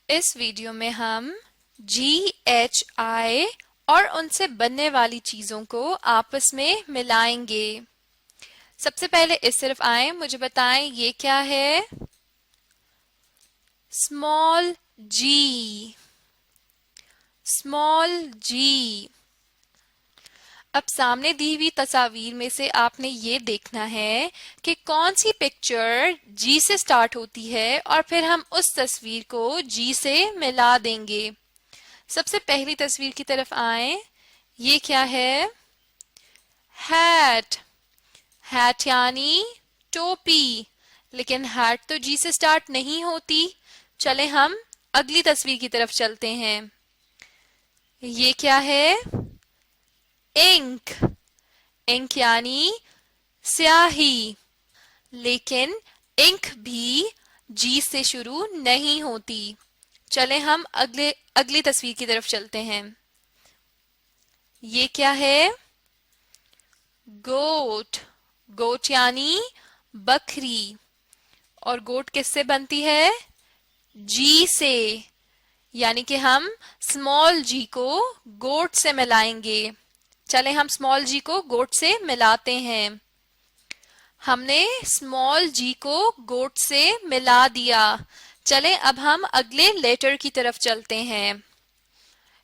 इस वीडियो में हम GHI और उनसे बनने वाली चीजों को आपस में मिलाएंगे। सबसे पहले इस तरफ आए, मुझे बताएं ये क्या है? स्मॉल जी। स्मॉल जी। अब सामने दी हुई तस्वीर में से आपने ये देखना है कि कौन सी पिक्चर जी से स्टार्ट होती है और फिर हम उस तस्वीर को जी से मिला देंगे। सबसे पहली तस्वीर की तरफ आए, ये क्या है? हैट। हैट यानी टोपी, लेकिन हैट तो जी से स्टार्ट नहीं होती। चले हम अगली तस्वीर की तरफ चलते हैं। ये क्या है? इंक। इंक यानी स्याही, लेकिन इंक भी जी से शुरू नहीं होती। चले हम अगली तस्वीर की तरफ चलते हैं। ये क्या है? गोट। गोट यानी बकरी, और गोट किससे बनती है? जी से, यानी कि हम स्मॉल जी को गोट से मिलाएंगे। चले हम स्मॉल जी को गोट से मिलाते हैं। हमने स्मॉल जी को गोट से मिला दिया। चले अब हम अगले लेटर की तरफ चलते हैं।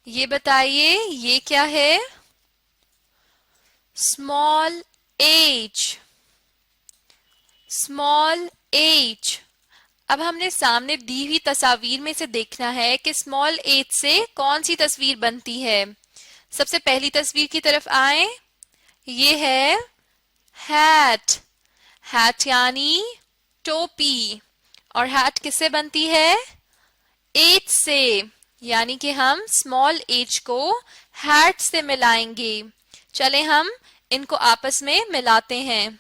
ये बताइए ये क्या है? Small H. Small H. अब हमने सामने दी हुई तस्वीर में से देखना है कि स्मॉल एच से कौन सी तस्वीर बनती है। सबसे पहली तस्वीर की तरफ आए, ये है हैट। हैट यानी टोपी, और हैट किससे बनती है? एच से, यानी कि हम स्मॉल एच को हैट से मिलाएंगे। चले हम इनको आपस में मिलाते हैं।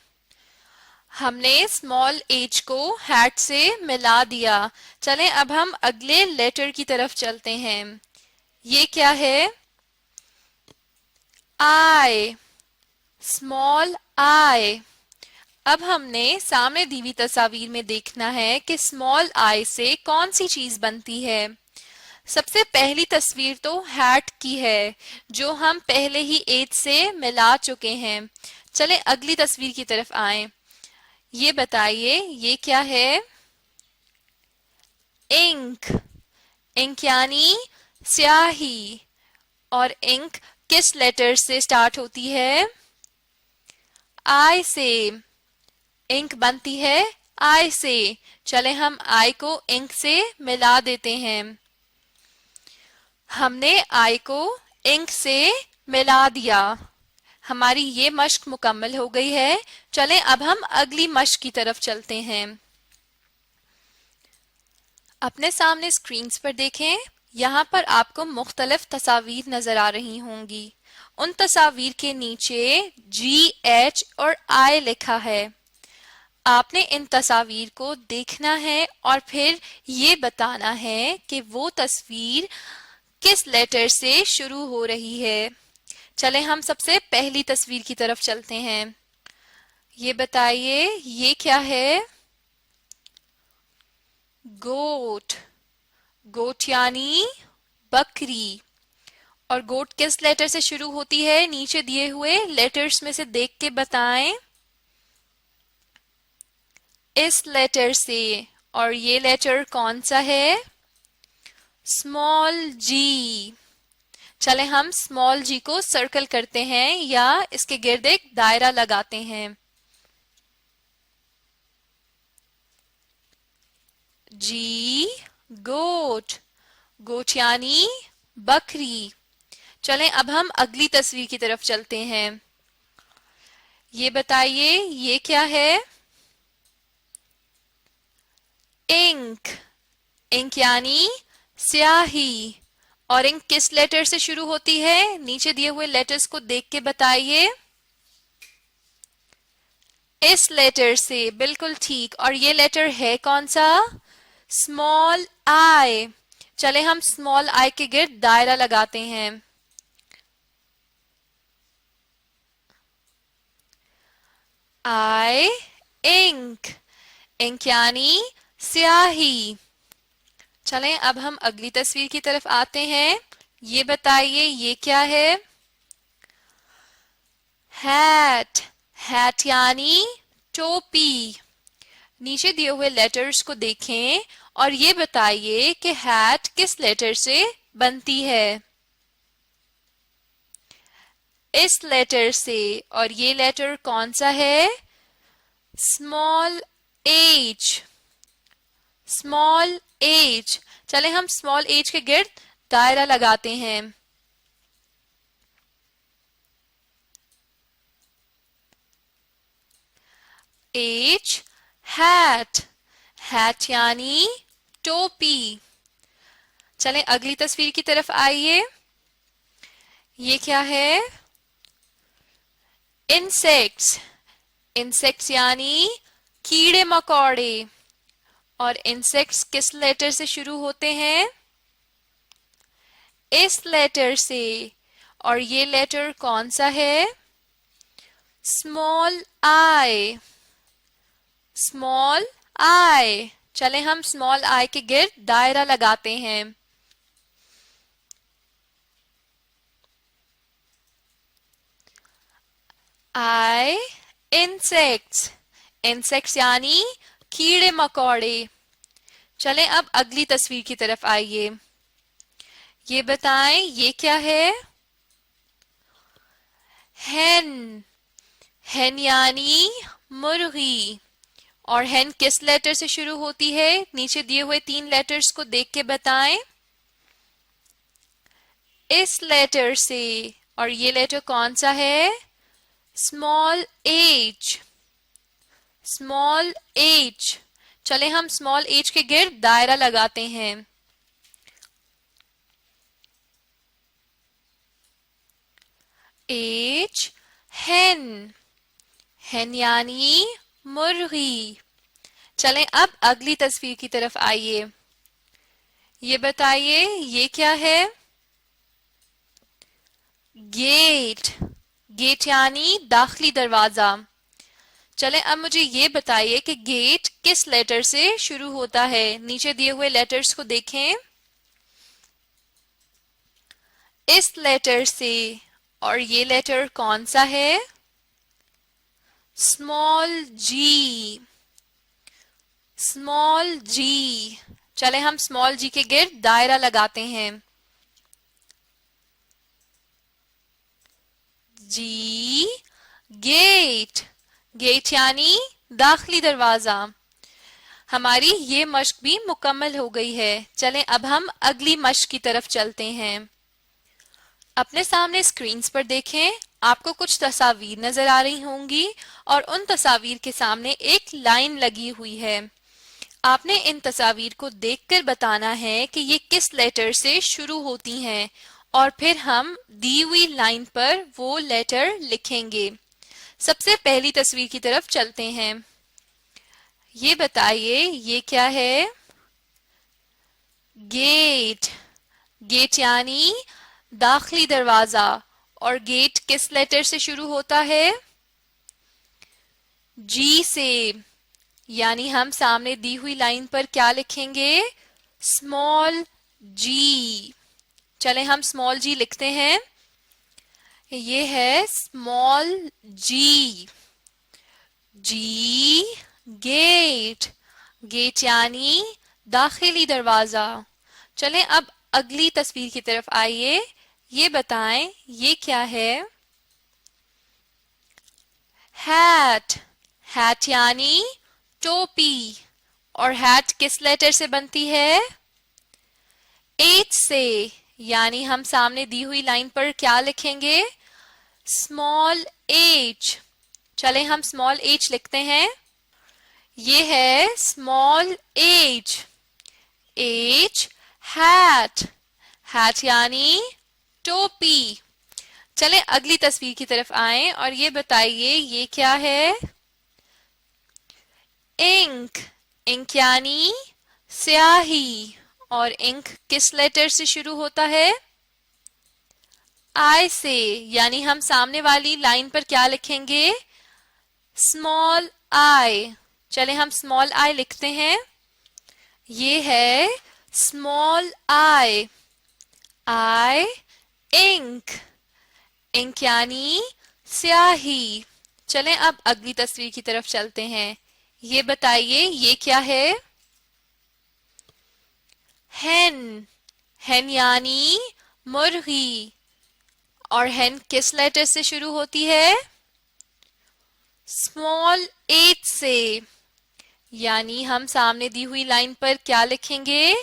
हमने स्मॉल एच को हैट से मिला दिया। चलें अब हम अगले लेटर की तरफ चलते हैं। ये क्या है? आई। Small I. अब हमने सामने दी हुई तस्वीर में देखना है कि स्मॉल आई से कौन सी चीज बनती है। सबसे पहली तस्वीर तो हैट की है, जो हम पहले ही एच से मिला चुके हैं। चलें अगली तस्वीर की तरफ आएं। ये बताइए ये क्या है? इंक। इंक यानी स्याही, और इंक किस लेटर से स्टार्ट होती है? आई से। इंक बनती है आई से। चले हम आई को इंक से मिला देते हैं। हमने आई को इंक से मिला दिया। हमारी ये मश्क मुकम्मल हो गई है। चलें अब हम अगली मश्क की तरफ चलते हैं। अपने सामने स्क्रीन्स पर देखें, यहाँ पर आपको मुख्तलिफ तस्वीर नजर आ रही होंगी। उन तस्वीर के नीचे GH और I लिखा है। आपने इन तस्वीर को देखना है और फिर ये बताना है कि वो तस्वीर किस लेटर से शुरू हो रही है। चले हम सबसे पहली तस्वीर की तरफ चलते हैं। ये बताइए ये क्या है? गोट। गोट यानी बकरी, और गोट किस लेटर से शुरू होती है? नीचे दिए हुए लेटर्स में से देख के बताएं। इस लेटर से, और ये लेटर कौन सा है? स्मॉल जी। चले हम स्मॉल जी को सर्कल करते हैं या इसके गिर्द एक दायरा लगाते हैं। जी। गोट। गोट यानी बकरी। चलें अब हम अगली तस्वीर की तरफ चलते हैं। ये बताइए ये क्या है? इंक। इंक यानी स्याही, और इंक किस लेटर से शुरू होती है? नीचे दिए हुए लेटर्स को देख के बताइए। इस लेटर से, बिल्कुल ठीक। और ये लेटर है कौन सा? Small I. चले हम स्मॉल आई के गिर्द दायरा लगाते हैं। आई इंक। इंक यानी स्याही। چلیں اب ہم اگلی تصویر کی طرف آتے ہیں. یہ بتائیے یہ کیا ہے؟ ہیٹ. ہیٹ یعنی ٹوپی. نیچے دیے ہوئے لیٹرز کو دیکھیں اور یہ بتائیے کہ ہیٹ کس لیٹر سے بنتی ہے؟ اس لیٹر سے. اور یہ لیٹر کون سا ہے؟ Small h. Small h. چلیں ہم اسمال ایچ کے گرد دائرہ لگاتے ہیں. H hat. ہیٹ یعنی ٹوپی. چلیں اگلی تصویر کی طرف آئیے. یہ کیا ہے؟ انسیکٹس. انسیکٹس یعنی کیڑے مکوڑے. اور انسیکٹس کس لیٹر سے شروع ہوتے ہیں؟ اس لیٹر سے. اور یہ لیٹر کون سا ہے؟ اسمال آئی. اسمال آئی. چلیں ہم اسمال آئی کے گرد دائرہ لگاتے ہیں. آئی انسیکٹس. انسیکٹس یعنی کیڑے مکوڑے. چلیں اب اگلی تصویر کی طرف آئیے. یہ بتائیں یہ کیا ہے؟ ہین. ہین یعنی مرغی. اور ہین کس لیٹر سے شروع ہوتی ہے؟ نیچے دیے ہوئے 3 لیٹرز کو دیکھ کے بتائیں. اس لیٹر سے. اور یہ لیٹر کون سا ہے؟ Small h. Small h. چلیں ہم اسمال ایچ کے گرد دائرہ لگاتے ہیں. ایچ ہین. ہین یعنی مرغی. چلیں اب اگلی تصویر کی طرف آئیے. یہ بتائیے یہ کیا ہے؟ گیٹ. گیٹ یعنی داخلی دروازہ. چلیں اب مجھے یہ بتائیے کہ گیٹ کس لیٹر سے شروع ہوتا ہے؟ نیچے دیے ہوئے لیٹرز کو دیکھیں. اس لیٹر سے. اور یہ لیٹر کون سا ہے؟ اسمال جی. اسمال جی. چلیں ہم اسمال جی کے گرد دائرہ لگاتے ہیں. جی گیٹ. گیٹ یعنی داخلی دروازہ. ہماری یہ مشق بھی مکمل ہو گئی ہے. چلیں اب ہم اگلی مشق کی طرف چلتے ہیں. اپنے سامنے اسکرینز پر دیکھیں. آپ کو کچھ تصاویر نظر آ رہی ہوں گی اور ان تصاویر کے سامنے ایک لائن لگی ہوئی ہے. آپ نے ان تصاویر کو دیکھ کر بتانا ہے کہ یہ کس لیٹر سے شروع ہوتی ہیں اور پھر ہم دی ہوئی لائن پر وہ لیٹر لکھیں گے. سب سے پہلی تصویر کی طرف چلتے ہیں. یہ بتائیے یہ کیا ہے؟ گیٹ. گیٹ یعنی داخلی دروازہ. اور گیٹ کس لیٹر سے شروع ہوتا ہے؟ جی سے. یعنی ہم سامنے دی ہوئی لائن پر کیا لکھیں گے؟ اسمال جی. چلیں ہم اسمال جی لکھتے ہیں. یہ ہے اسمال جی. جی گیٹ. گیٹ یعنی داخلی دروازہ. چلیں اب اگلی تصویر کی طرف آئیے. یہ بتائیں یہ کیا ہے؟ ہیٹ. ہیٹ یعنی ٹوپی. اور ہیٹ کس لیٹر سے بنتی ہے؟ ایچ سے. یعنی ہم سامنے دی ہوئی لائن پر کیا لکھیں گے؟ Small h. چلیں ہم اسمال ایچ لکھتے ہیں. یہ ہے small h. H hat. Hat یعنی ٹوپی. چلیں اگلی تصویر کی طرف آئیں اور یہ بتائیے یہ کیا ہے؟ انک. انک یعنی سیاہی. اور انک کس لیٹر سے شروع ہوتا ہے؟ آئی سے. یعنی ہم سامنے والی لائن پر کیا لکھیں گے؟ اسمال آئی. چلیں ہم اسمال آئی لکھتے ہیں. یہ ہے small I, I, ink, ink यानी स्याही। चलें अब अगली तस्वीर की तरफ चलते हैं। ये बताइए ये क्या है? hen, hen यानी मुर्गी। और hen किस लेटर से शुरू होती है? स्मॉल h से। यानी हम सामने दी हुई लाइन पर क्या लिखेंगे?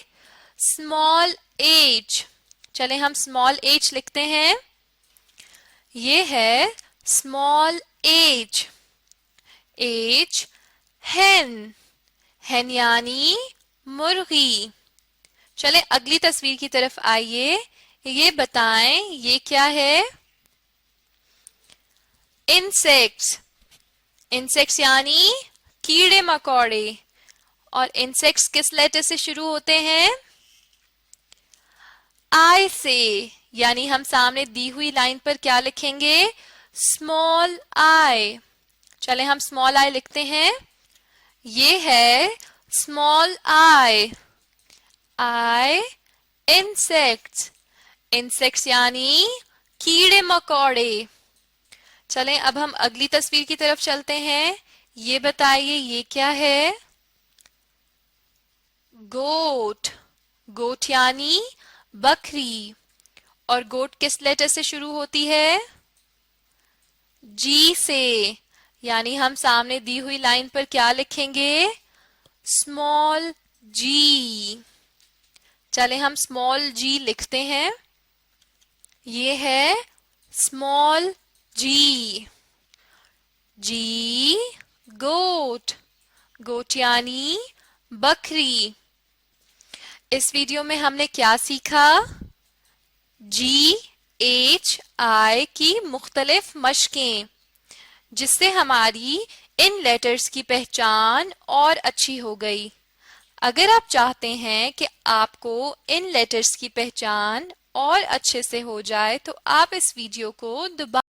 Small h। चलें हम स्मॉल h लिखते हैं। ये है small h, h, hen, hen यानी मुर्गी। चले अगली तस्वीर की तरफ आइए। ये बताएं ये क्या है? इंसेक्ट्स, इंसेक्ट्स यानी कीड़े मकोड़े। और इंसेक्ट्स किस लेटर से शुरू होते हैं? आई से। यानी हम सामने दी हुई लाइन पर क्या लिखेंगे? Small I. चले हम स्मॉल आई लिखते हैं। ये है small I, I, insects, insects यानी कीड़े मकोड़े। चलें अब हम अगली तस्वीर की तरफ चलते हैं। ये बताइए ये क्या है? गोट, गोट यानी बकरी। और गोट किस लेटर से शुरू होती है? जी से। यानी हम सामने दी हुई लाइन पर क्या लिखेंगे? स्मॉल जी। चले हम स्मॉल जी लिखते हैं। ये है स्मॉल जी, जी, गोट, गोट यानी बकरी। इस वीडियो में हमने क्या सीखा? जी एच आई की मुख्तलिफ मशकें, जिससे हमारी इन लेटर्स की पहचान और अच्छी हो गई। अगर आप चाहते हैं कि आपको इन लेटर्स की पहचान और अच्छे से हो जाए तो आप इस वीडियो को दोबारा